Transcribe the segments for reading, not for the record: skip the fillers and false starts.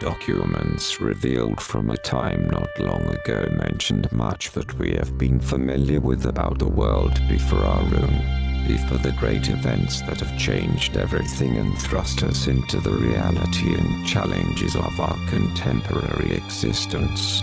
documents revealed from a time not long ago mentioned much that we have been familiar with about the world before our own, before the great events that have changed everything and thrust us into the reality and challenges of our contemporary existence.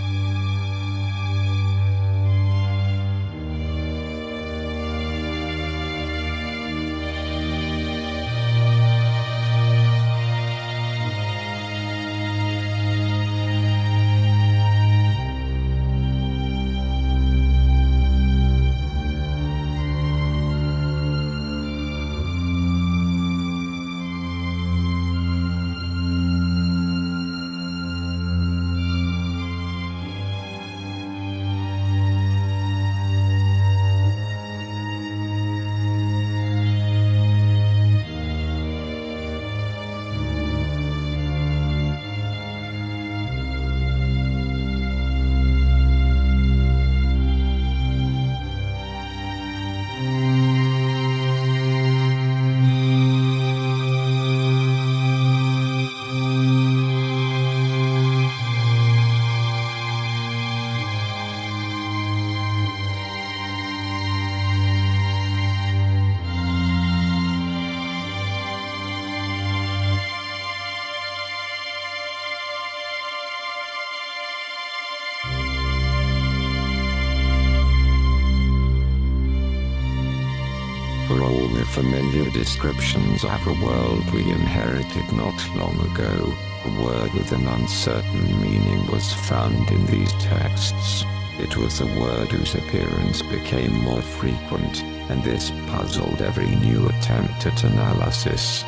For all the familiar descriptions of a world we inherited not long ago, a word with an uncertain meaning was found in these texts. It was a word whose appearance became more frequent, and this puzzled every new attempt at analysis.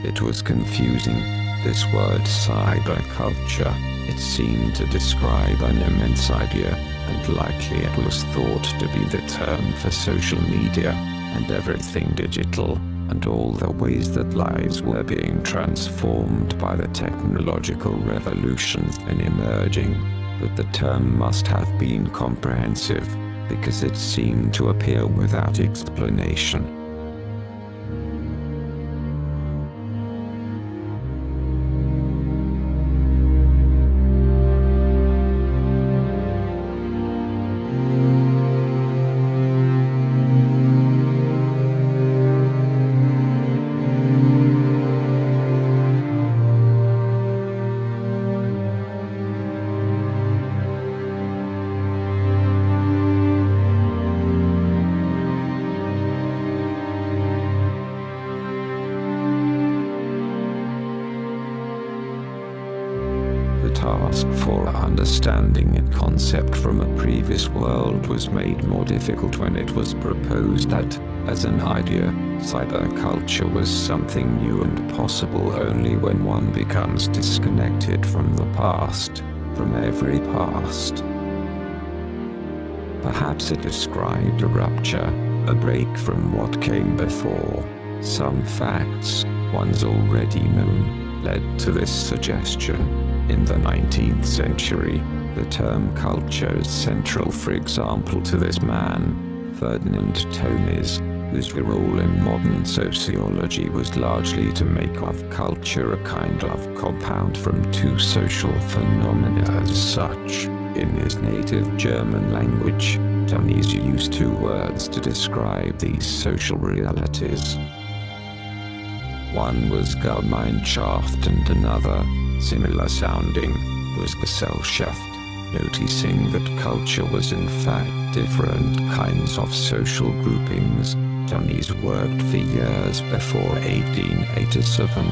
It was confusing, this word cyberculture. It seemed to describe an immense idea, and likely it was thought to be the term for social media, and everything digital, and all the ways that lives were being transformed by the technological revolution then emerging. But the term must have been comprehensive, because it seemed to appear without explanation. The task for understanding a concept from a previous world was made more difficult when it was proposed that, as an idea, cyberculture was something new and possible only when one becomes disconnected from the past, from every past. Perhaps it described a rupture, a break from what came before. Some facts, once already known, led to this suggestion. In the 19th century, the term culture is central, for example, to this man, Ferdinand Tönnies, whose role in modern sociology was largely to make of culture a kind of compound from two social phenomena as such. In his native German language, Tönnies used two words to describe these social realities. One was Gemeinschaft and another, similar sounding, was Gesellschaft. Noticing that culture was in fact different kinds of social groupings, Tönnies worked for years before 1887,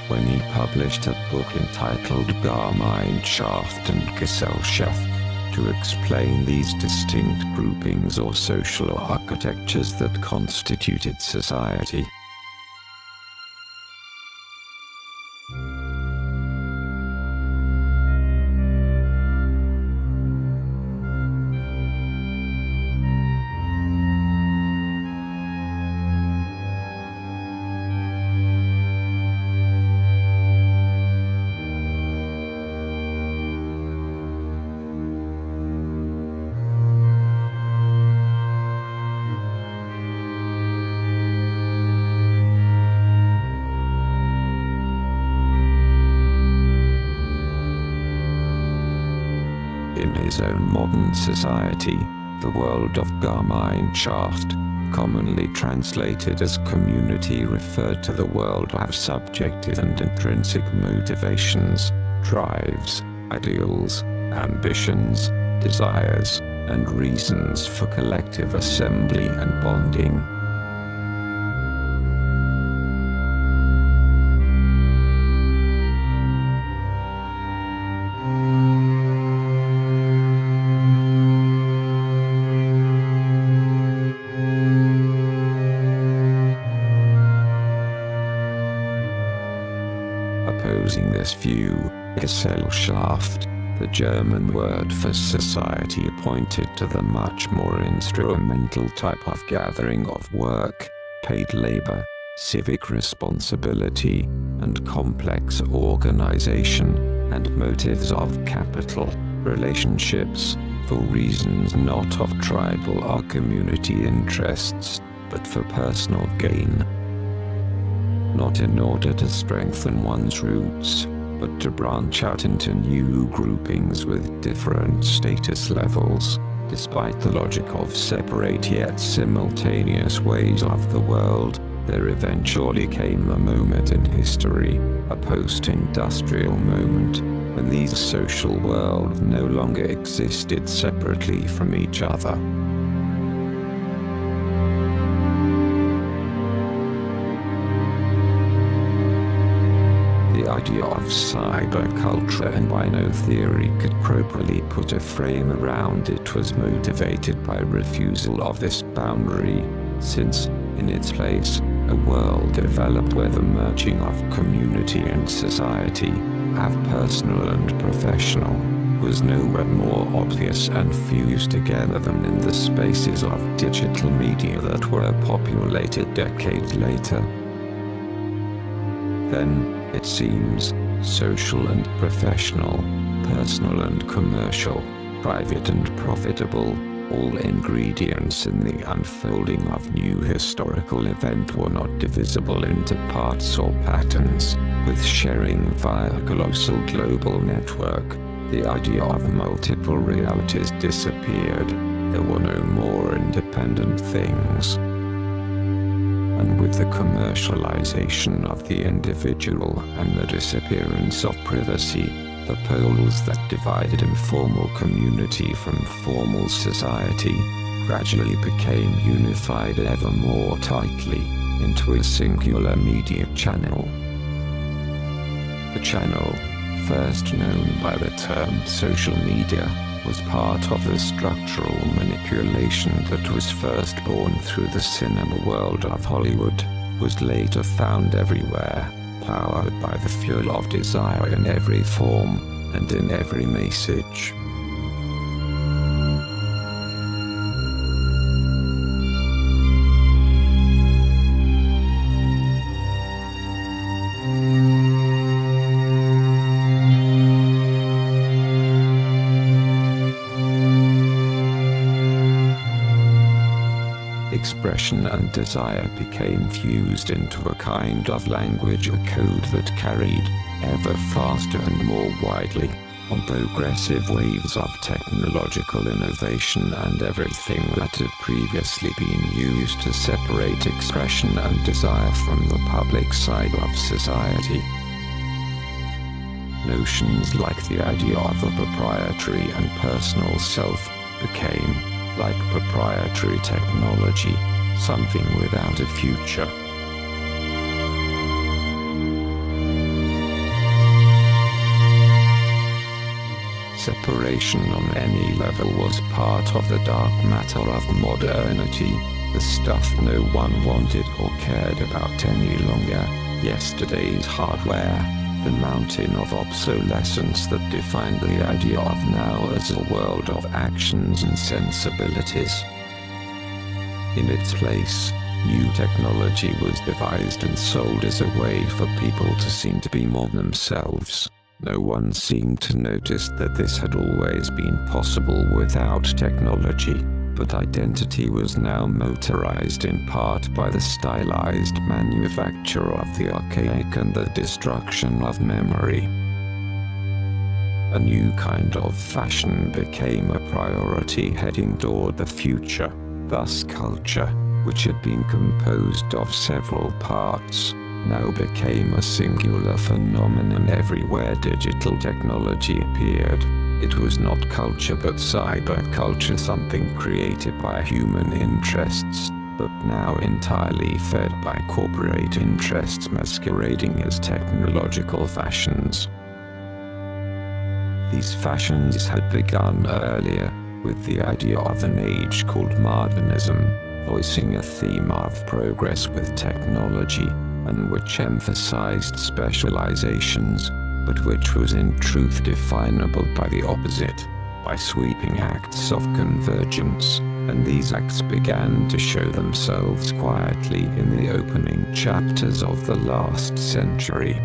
when he published a book entitled Gemeinschaft and Gesellschaft, to explain these distinct groupings or social architectures that constituted society. his own modern society, the world of Gemeinschaft, commonly translated as community, referred to the world of subjective and intrinsic motivations, drives, ideals, ambitions, desires, and reasons for collective assembly and bonding. Opposing this view, Gesellschaft, the German word for society, pointed to the much more instrumental type of gathering of work, paid labor, civic responsibility, and complex organization, and motives of capital, relationships, for reasons not of tribal or community interests, but for personal gain. Not in order to strengthen one's roots, but to branch out into new groupings with different status levels, despite the logic of separate yet simultaneous ways of the world. There eventually came a moment in history, a post-industrial moment, when these social worlds no longer existed separately from each other. The idea of cyberculture and bino theory could properly put a frame around it was motivated by refusal of this boundary, since, in its place, a world developed where the merging of community and society, have personal and professional, was nowhere more obvious and fused together than in the spaces of digital media that were populated decades later. Then, it seems, social and professional, personal and commercial, private and profitable, all ingredients in the unfolding of new historical event were not divisible into parts or patterns. With sharing via a colossal global network, the idea of multiple realities disappeared. There were no more independent things. And with the commercialization of the individual and the disappearance of privacy, the poles that divided informal community from formal society gradually became unified ever more tightly into a singular media channel. The channel, first known by the term social media, was part of the structural manipulation that was first born through the cinema world of Hollywood, was later found everywhere, powered by the fuel of desire in every form, and in every message. Expression and desire became fused into a kind of language or code that carried, ever faster and more widely, on progressive waves of technological innovation and everything that had previously been used to separate expression and desire from the public side of society. Notions like the idea of a proprietary and personal self became, like proprietary technology, something without a future. Separation on any level was part of the dark matter of modernity, the stuff no one wanted or cared about any longer, yesterday's hardware, the mountain of obsolescence that defined the idea of now as a world of actions and sensibilities. In its place, new technology was devised and sold as a way for people to seem to be more themselves. No one seemed to notice that this had always been possible without technology, but identity was now motorized in part by the stylized manufacture of the archaic and the destruction of memory. a new kind of fashion became a priority heading toward the future. Thus culture, which had been composed of several parts, now became a singular phenomenon everywhere digital technology appeared. It was not culture but cyberculture, something created by human interests, but now entirely fed by corporate interests masquerading as technological fashions. These fashions had begun earlier, with the idea of an age called modernism, voicing a theme of progress with technology, and which emphasized specializations, but which was in truth definable by the opposite, by sweeping acts of convergence, and these acts began to show themselves quietly in the opening chapters of the last century.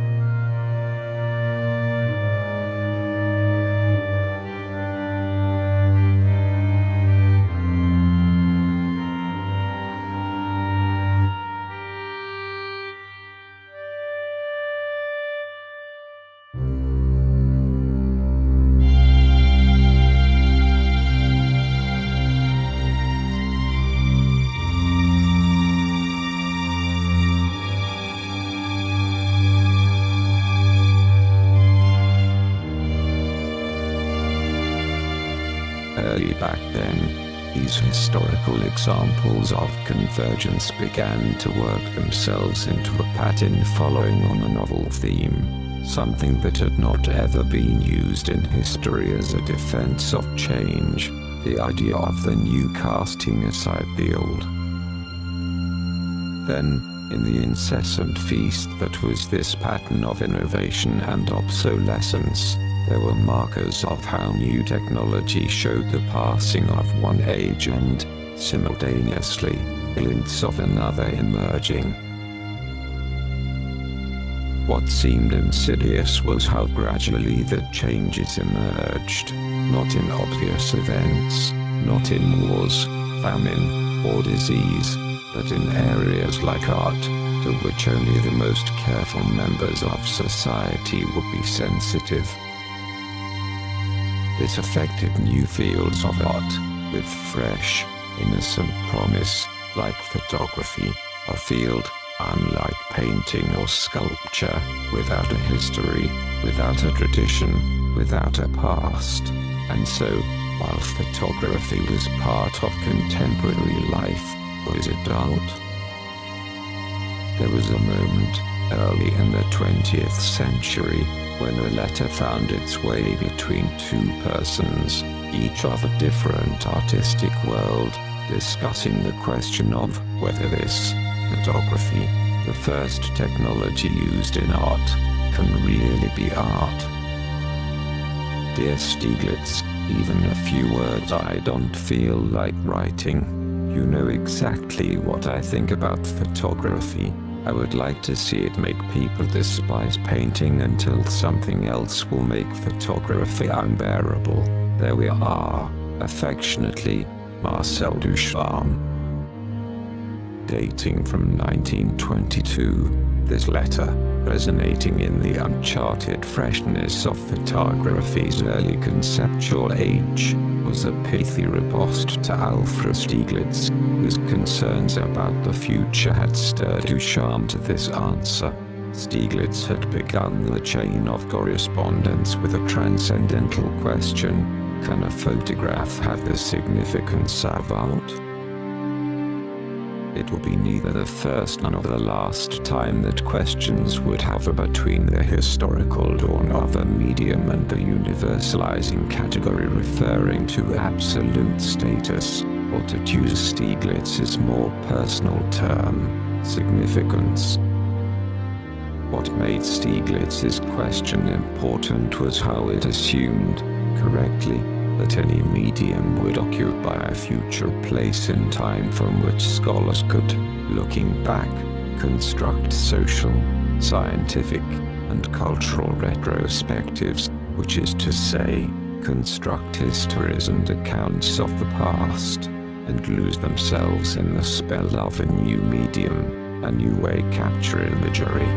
Early back then, these historical examples of convergence began to work themselves into a pattern following on a novel theme, something that had not ever been used in history as a defense of change, the idea of the new casting aside the old. Then, in the incessant feast that was this pattern of innovation and obsolescence, there were markers of how new technology showed the passing of one age and, simultaneously, glints of another emerging. What seemed insidious was how gradually the changes emerged, not in obvious events, not in wars, famine, or disease, but in areas like art, to which only the most careful members of society would be sensitive. This affected new fields of art, with fresh, innocent promise, like photography, a field, unlike painting or sculpture, without a history, without a tradition, without a past. And so, while photography was part of contemporary life, was it out? There was a moment, early in the 20th century, when a letter found its way between two persons, each of a different artistic world, discussing the question of whether this, photography, the first technology used in art, can really be art. Dear Stieglitz, even a few words I don't feel like writing. You know exactly what I think about photography. I would like to see it make people despise painting until something else will make photography unbearable. There we are, affectionately, Marcel Duchamp. Dating from 1922, this letter, resonating in the uncharted freshness of photography's early conceptual age, was a pithy riposte to Alfred Stieglitz, whose concerns about the future had stirred Duchamp to this answer. Stieglitz had begun the chain of correspondence with a transcendental question: can a photograph have the significance of art? It will be neither the first nor the last time that questions would hover between the historical dawn of a medium and the universalizing category referring to absolute status, or to choose Stieglitz's more personal term, significance. What made Stieglitz's question important was how it assumed, correctly, that any medium would occupy a future place in time from which scholars could, looking back, construct social, scientific, and cultural retrospectives, which is to say, construct histories and accounts of the past, and lose themselves in the spell of a new medium, a new way capture imagery.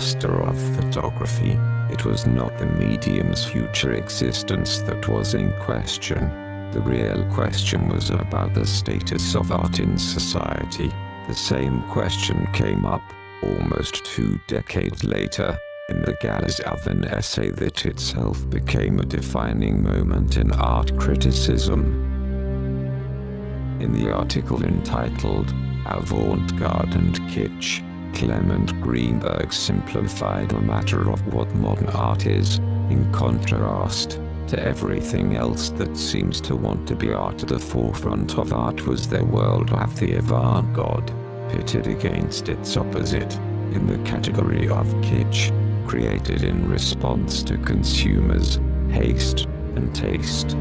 master of photography. It was not the medium's future existence that was in question. The real question was about the status of art in society. The same question came up, almost 2 decades later, in the Gallows Oven essay that itself became a defining moment in art criticism. In the article entitled Avant-Garde and Kitsch, Clement Greenberg simplified the matter of what modern art is, in contrast to everything else that seems to want to be art. At the forefront of art was their world of the avant-garde, pitted against its opposite, in the category of kitsch, created in response to consumers' haste and taste.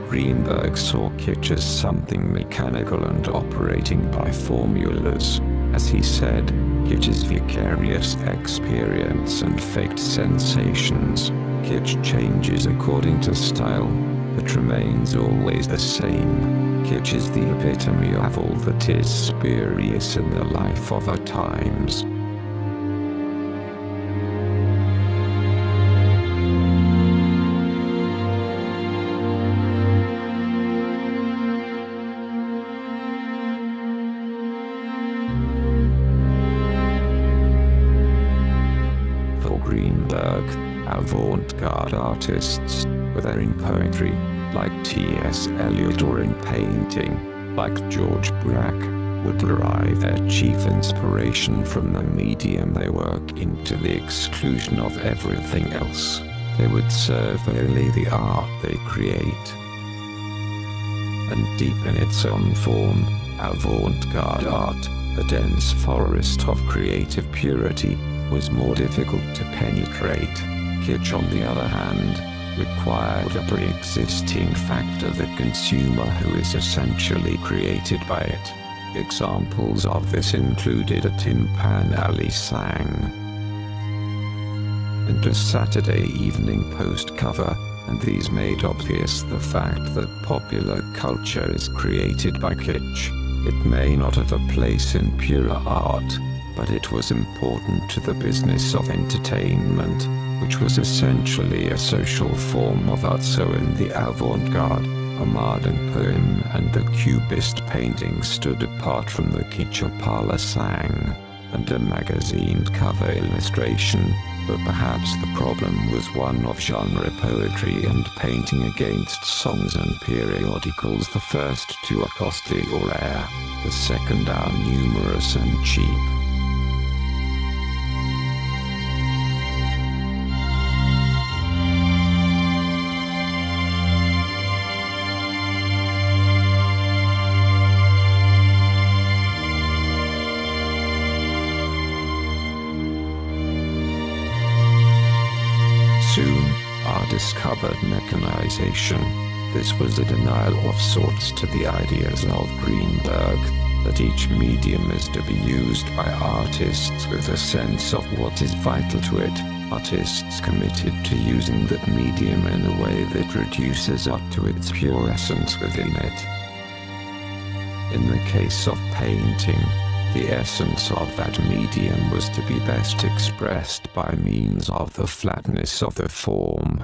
Greenberg saw kitsch as something mechanical and operating by formulas. As he said, kitsch is vicarious experience and faked sensations. Kitsch changes according to style, but remains always the same. Kitsch is the epitome of all that is spurious in the life of our times. Greenberg, avant-garde artists, whether in poetry, like T.S. Eliot, or in painting, like George Braque, would derive their chief inspiration from the medium they work in to the exclusion of everything else. They would serve only the art they create. And deep in its own form, avant-garde art, a dense forest of creative purity, was more difficult to penetrate. Kitsch, on the other hand, required a pre-existing factor, the consumer, who is essentially created by it. Examples of this included a Tin Pan Alley sang and a Saturday Evening Post cover, and these made obvious the fact that popular culture is created by kitsch. It may not have a place in pure art, but it was important to the business of entertainment, which was essentially a social form of art. So in the avant-garde, a modern poem and a cubist painting stood apart from the kitsch. A parlor sang and a magazine cover illustration, but perhaps the problem was one of genre. Poetry and painting against songs and periodicals. The first two are costly or rare, the second are numerous and cheap. Soon, art discovered mechanization. This was a denial of sorts to the ideas of Greenberg, that each medium is to be used by artists with a sense of what is vital to it, artists committed to using that medium in a way that reduces art to its pure essence within it. In the case of painting, the essence of that medium was to be best expressed by means of the flatness of the form.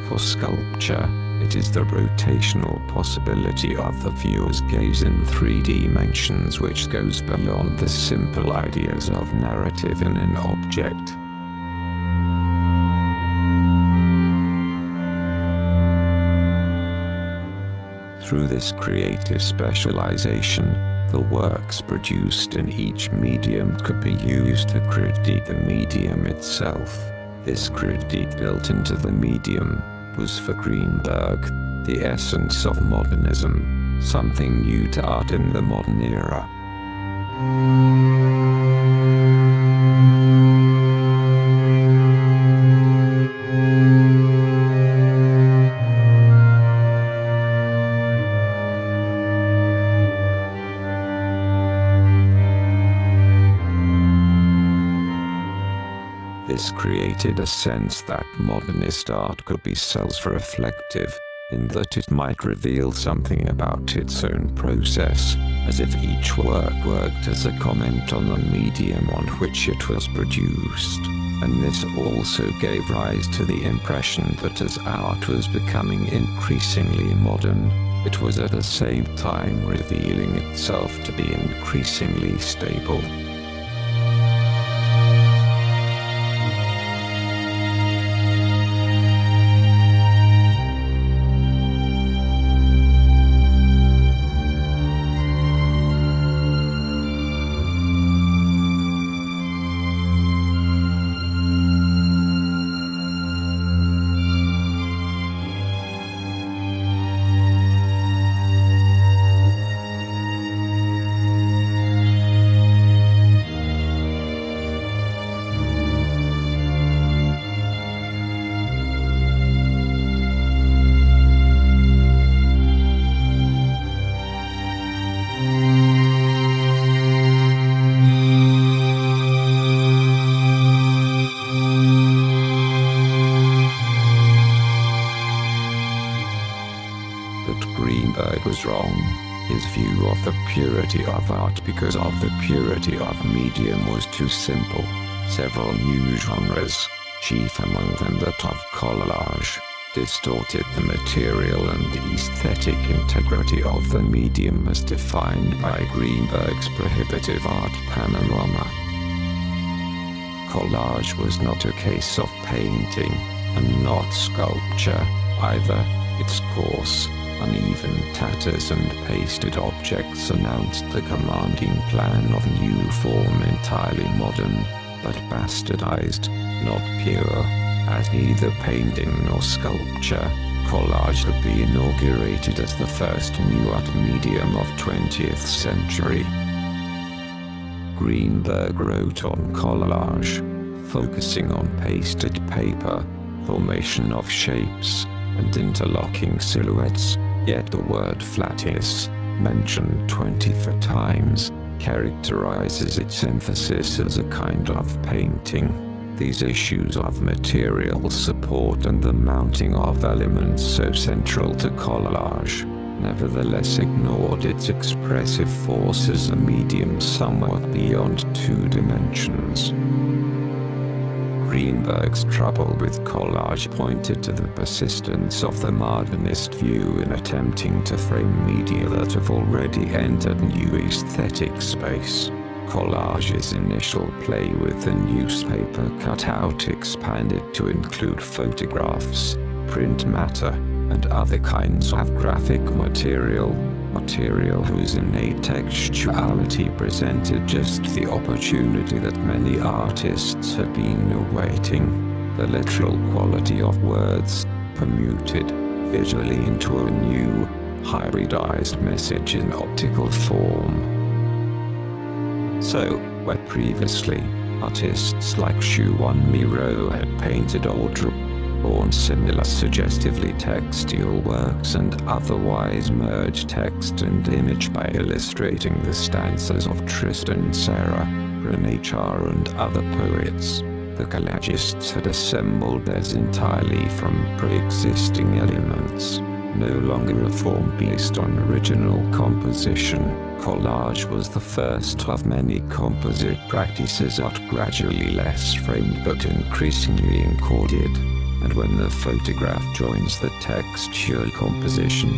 For sculpture, it is the rotational possibility of the viewer's gaze in 3 dimensions which goes beyond the simple ideas of narrative in an object. Through this creative specialization, the works produced in each medium could be used to critique the medium itself. This critique built into the medium was for Greenberg the essence of modernism, something new to art in the modern era. This created a sense that modernist art could be self-reflective, in that it might reveal something about its own process, as if each work worked as a comment on the medium on which it was produced. And this also gave rise to the impression that as art was becoming increasingly modern, it was at the same time revealing itself to be increasingly stable. Greenberg was wrong. His view of the purity of art because of the purity of medium was too simple. Several new genres, chief among them that of collage, distorted the material and the aesthetic integrity of the medium as defined by Greenberg's prohibitive art panorama. Collage was not a case of painting, and not sculpture, either. Its coarse, uneven tatters and pasted objects announced the commanding plan of a new form entirely modern, but bastardized, not pure. As neither painting nor sculpture, collage could be inaugurated as the first new art medium of 20th century. Greenberg wrote on collage, focusing on pasted paper, formation of shapes, and interlocking silhouettes, yet the word flattice, mentioned 24 times, characterizes its emphasis as a kind of painting. These issues of material support and the mounting of elements so central to collage, nevertheless ignored its expressive force as a medium somewhat beyond 2 dimensions. Greenberg's trouble with collage pointed to the persistence of the modernist view in attempting to frame media that have already entered new aesthetic space. Collage's initial play with the newspaper cutout expanded to include photographs, print matter, and other kinds of graphic material whose innate textuality presented just the opportunity that many artists had been awaiting. The literal quality of words, permuted visually into a new, hybridized message in optical form. So, where previously, artists like Shuan Miro had painted or drawn similar suggestively textual works and otherwise merged text and image by illustrating the stanzas of Tristan Tzara, René Char and other poets, the collagists had assembled theirs entirely from pre-existing elements. No longer a form based on original composition, collage was the first of many composite practices that gradually less framed but increasingly encoded. And when the photograph joins the textual composition,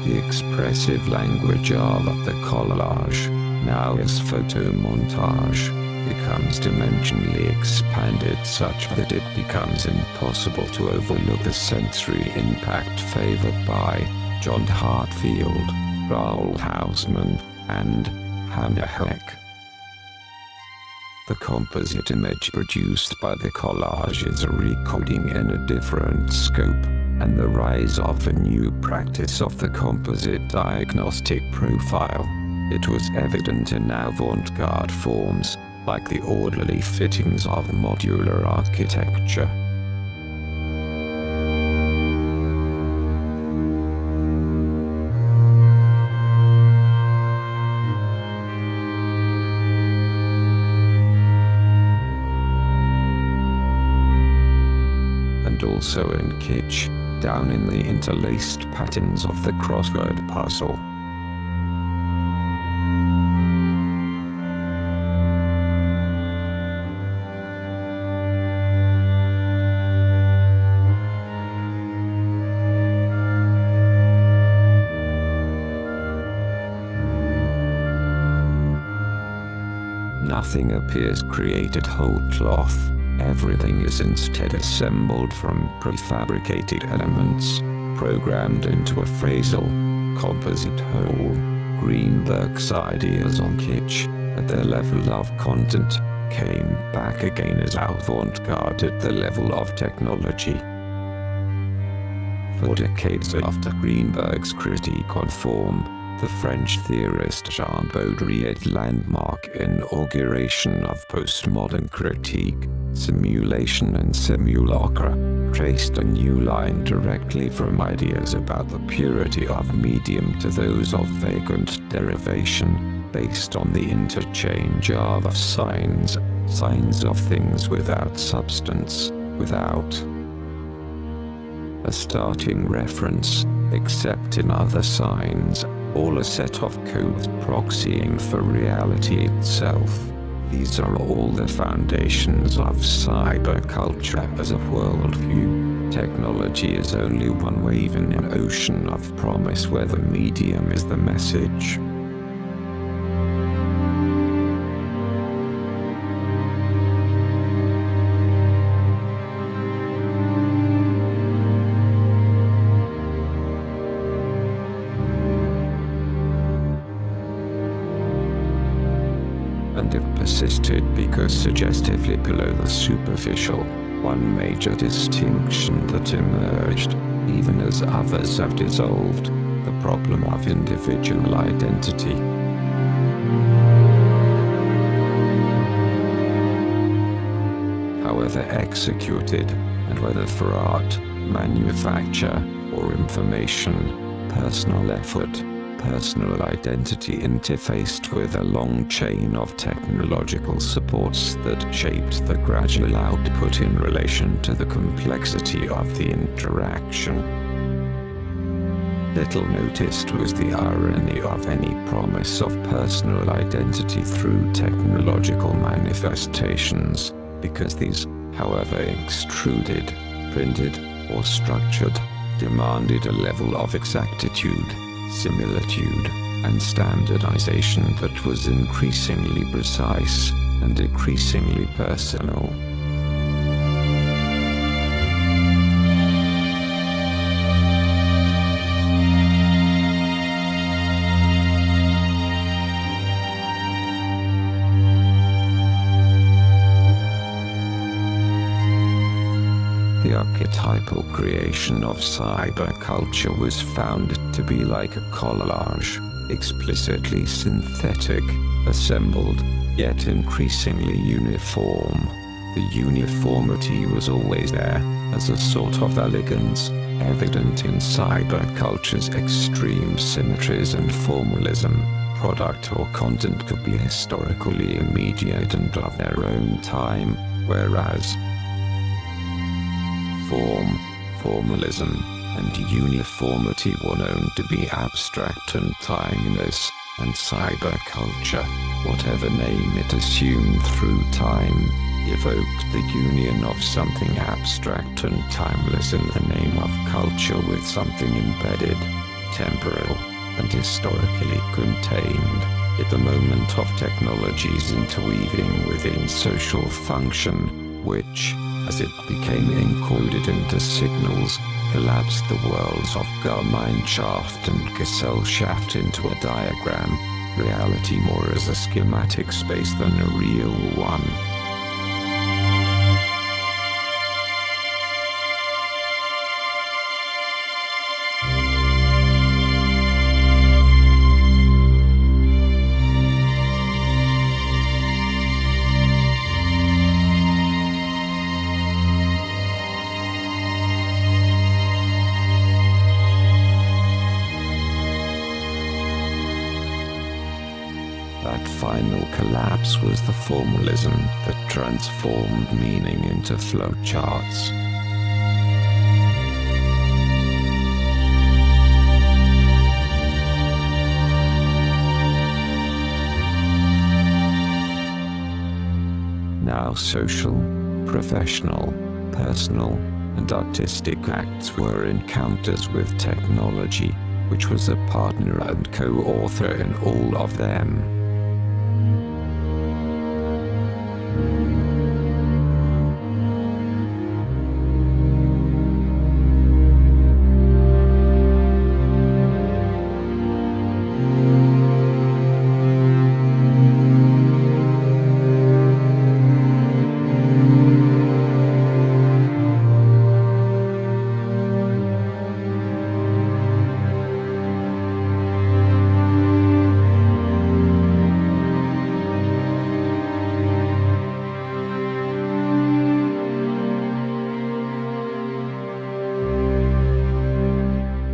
the expressive language of the collage, now as photomontage, becomes dimensionally expanded such that it becomes impossible to overlook the sensory impact favored by John Hartfield, Raoul Hausmann, and Hannah Heck. The composite image produced by the collage is a recording in a different scope, and the rise of a new practice of the composite diagnostic profile. It was evident in avant-garde forms, like the orderly fittings of modular architecture. And also in kitsch, down in the interlaced patterns of the crossword puzzle. Nothing appears created whole cloth. Everything is instead assembled from prefabricated elements, programmed into a phrasal, composite whole. Greenberg's ideas on kitsch, at their level of content, came back again as avant-garde at the level of technology. For decades after Greenberg's critique on form, the French theorist Jean Baudrillard's landmark inauguration of postmodern critique, simulation and simulacra, traced a new line directly from ideas about the purity of medium to those of vagrant derivation, based on the interchange of signs of things without substance, without a starting reference, except in other signs, all a set of codes proxying for reality itself. These are all the foundations of cyberculture as a worldview. Technology is only one wave in an ocean of promise where the medium is the message. And it persisted because suggestively below the superficial, one major distinction that emerged, even as others have dissolved, the problem of individual identity. However executed, and whether for art, manufacture, or information, personal effort, personal identity interfaced with a long chain of technological supports that shaped the gradual output in relation to the complexity of the interaction. Little noticed was the irony of any promise of personal identity through technological manifestations, because these, however extruded, printed, or structured, demanded a level of exactitude, similitude, and standardization that was increasingly precise and increasingly personal. The archetypal creation of cyberculture was found to be like a collage, explicitly synthetic, assembled, yet increasingly uniform. The uniformity was always there, as a sort of elegance, evident in cyberculture's extreme symmetries and formalism. Product or content could be historically immediate and of their own time, whereas form, formalism, and uniformity were known to be abstract and timeless, and cyberculture, whatever name it assumed through time, evoked the union of something abstract and timeless in the name of culture with something embedded, temporal, and historically contained, at the moment of technology's interweaving within social function, which, as it became encoded into signals, collapsed the worlds of Gemeinschaft and Gesellschaft into a diagram, reality more as a schematic space than a real one. That final collapse was the formalism that transformed meaning into flowcharts. Now social, professional, personal, and artistic acts were encounters with technology, which was a partner and co-author in all of them.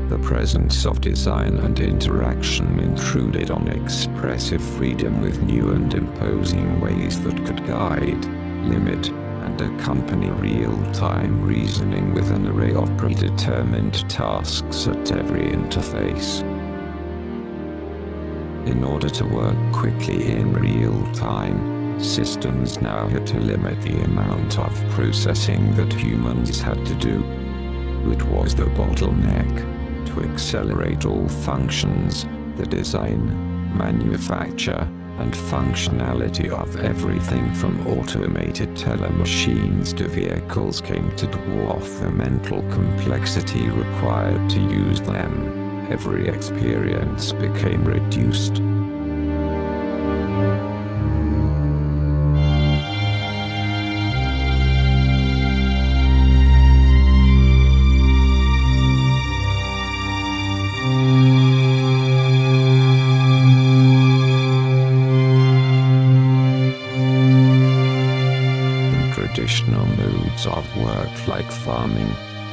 The presence of design and interaction intruded on expressive freedom with new and imposing ways that could guide, limit, and accompany real-time reasoning with an array of predetermined tasks at every interface. In order to work quickly in real time, systems now had to limit the amount of processing that humans had to do. It was the bottleneck. To accelerate all functions, the design, manufacture, and functionality of everything from automated telemachines to vehicles came to dwarf the mental complexity required to use them. Every experience became reduced. Traditional modes of work like farming,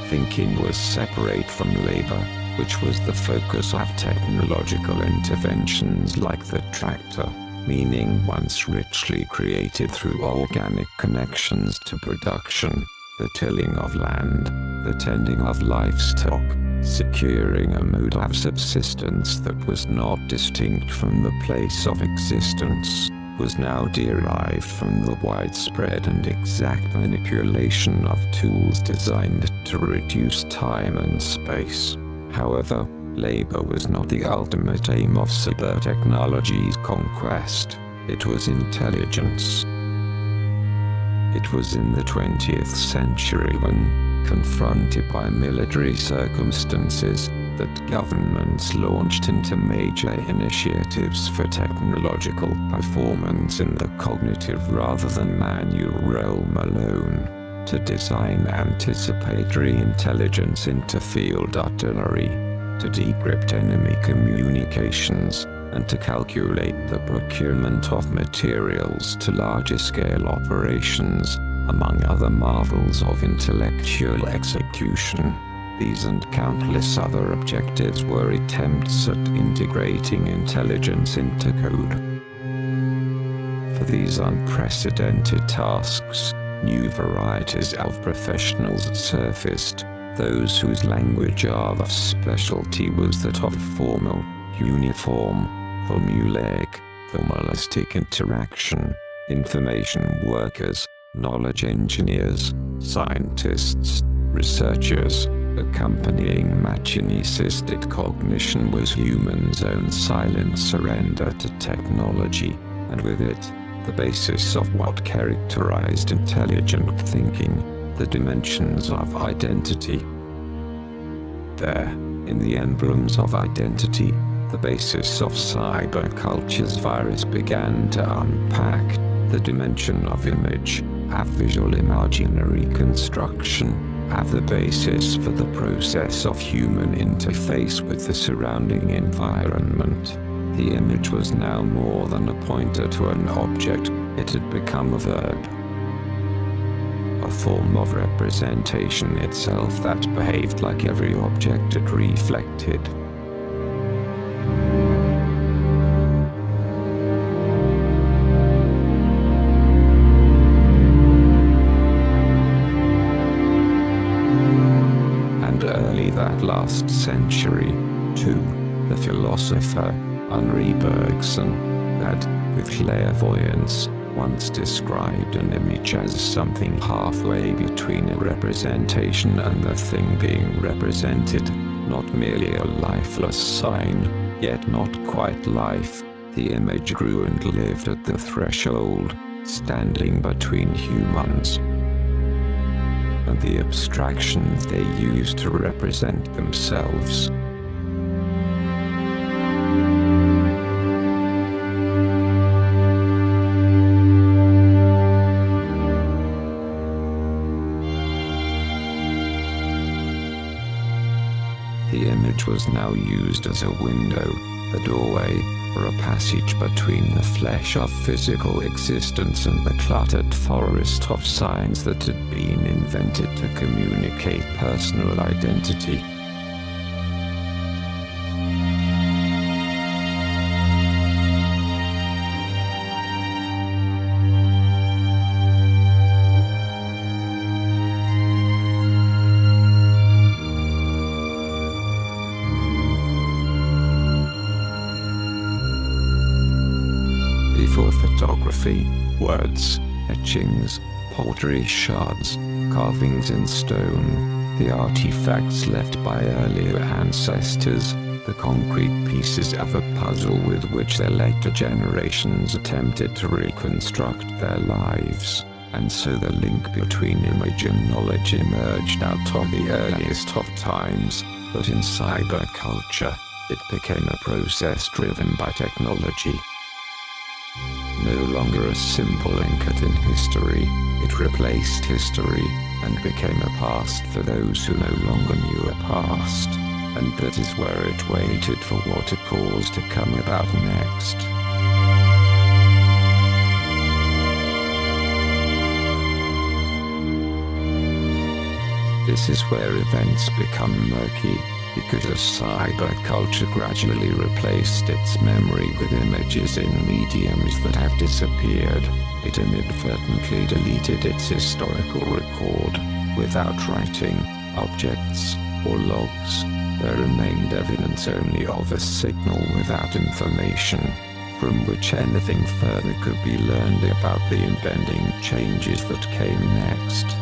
thinking was separate from labor, which was the focus of technological interventions like the tractor, meaning once richly created through organic connections to production, the tilling of land, the tending of livestock, securing a mode of subsistence that was not distinct from the place of existence, was now derived from the widespread and exact manipulation of tools designed to reduce time and space. However, labor was not the ultimate aim of cyber-technology's conquest. It was intelligence. It was in the 20th century when, confronted by military circumstances, that governments launched into major initiatives for technological performance in the cognitive rather than manual realm alone, to design anticipatory intelligence into field artillery, to decrypt enemy communications, and to calculate the procurement of materials to larger-scale operations, among other marvels of intellectual execution. These and countless other objectives were attempts at integrating intelligence into code. For these unprecedented tasks, new varieties of professionals surfaced, those whose language of specialty was that of formal, uniform, formulaic, formalistic interaction, information workers, knowledge engineers, scientists, researchers. Accompanying machine-assisted cognition was humans' own silent surrender to technology, and with it, the basis of what characterized intelligent thinking, the dimensions of identity. There, in the emblems of identity, The basis of cyberculture's virus began to unpack the dimension of image, have visual imaginary construction, have the basis for the process of human interface with the surrounding environment. The image was now more than a pointer to an object, it had become a verb. A form of representation itself that behaved like every object it reflected. And early that last century, too, the philosopher Henri Bergson had, with clairvoyance, once described an image as something halfway between a representation and the thing being represented, not merely a lifeless sign, yet not quite life. The image grew and lived at the threshold, standing between humans and the abstractions they used to represent themselves. The image was now used as a window, a doorway, or a passage between the flesh of physical existence and the cluttered forest of signs that had been invented to communicate personal identity. Before photography, words, etchings, pottery shards, carvings in stone, the artifacts left by earlier ancestors, the concrete pieces of a puzzle with which their later generations attempted to reconstruct their lives, and so the link between image and knowledge emerged out of the earliest of times, but in cyberculture, it became a process driven by technology. No longer a symbol anchored in history, it replaced history, and became a past for those who no longer knew a past, and that is where it waited for what it calls to come about next. This is where events become murky, because as cyberculture gradually replaced its memory with images in mediums that have disappeared, it inadvertently deleted its historical record. Without writing, objects, or logs, there remained evidence only of a signal without information, from which anything further could be learned about the impending changes that came next.